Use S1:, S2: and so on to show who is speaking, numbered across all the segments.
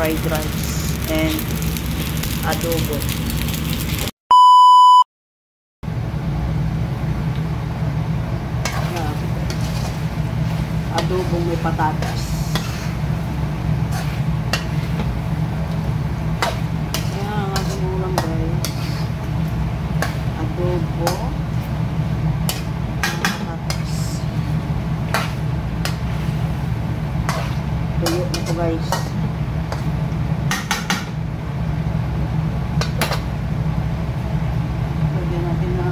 S1: fried rice and adobo. Adobong may patatas. Ayan ang ating ulam, guys. Adobo. Patatas. Tuyo na ito, guys. Lagyan natin na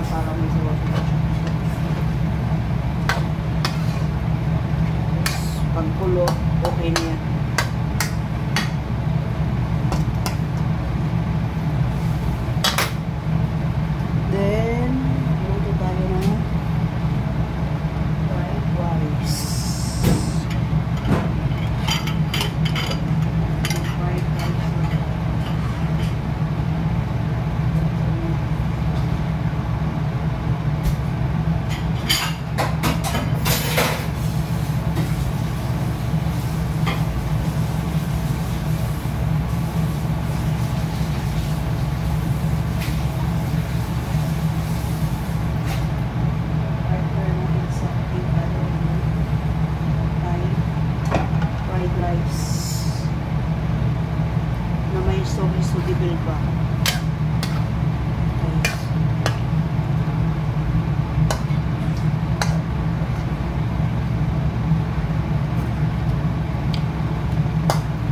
S1: para may sawas. Pagkulo, okay na yan. Then, luto tayo ng fried rice. Fried rice. Na may so dibil ba?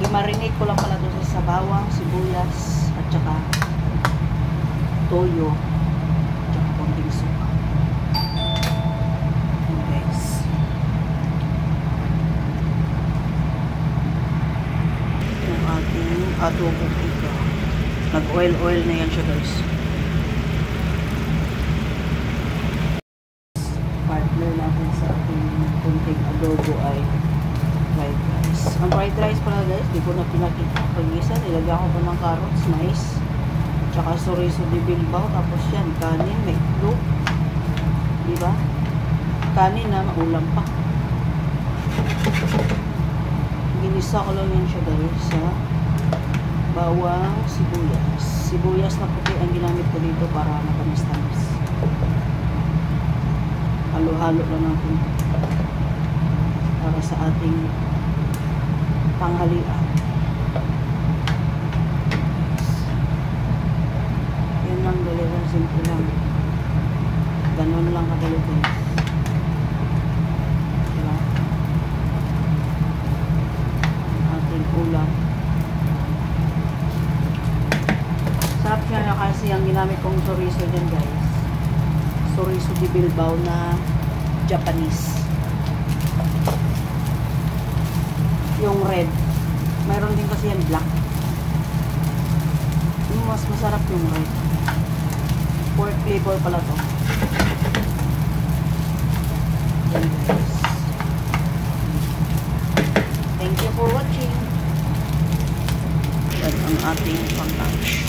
S1: I-marinate ko lang pala doon sa bawang, sibuyas, at saka toyo, at saka konting suka. Guys. Yung ating adobo ito. Nag-oil na yan siya, guys. Partner natin sa ating kunting adobo ay fried rice. Ang fried rice pala, guys, di ko na pinakita. Nilagyan ko pa ng carrots, mais, tsaka chorizo de bilbao. Tapos yan, kanin, may itlog. Diba? Kanin na, maulam pa. Ginisa ko lang yan siya, guys, sa bawang, sibuyas. Sibuyas na puti ang ginamit ko dito para matamis-tamis. Halo-halo lang natin para sa ating tanghalian. Yan lang, dalihan, simple lang. Ganun lang kadali, guys. Diba? Ating ulam. Sarap siya kasi ang ginamit kong chorizo dyan, guys. Chorizo de bilbao na Japanese. Yung red. Mayroon din kasi yan black. Yung mas masarap yung red. Pork flavor pala to. Yan, guys. Thank you for watching. Yan ang ating pang-lunch.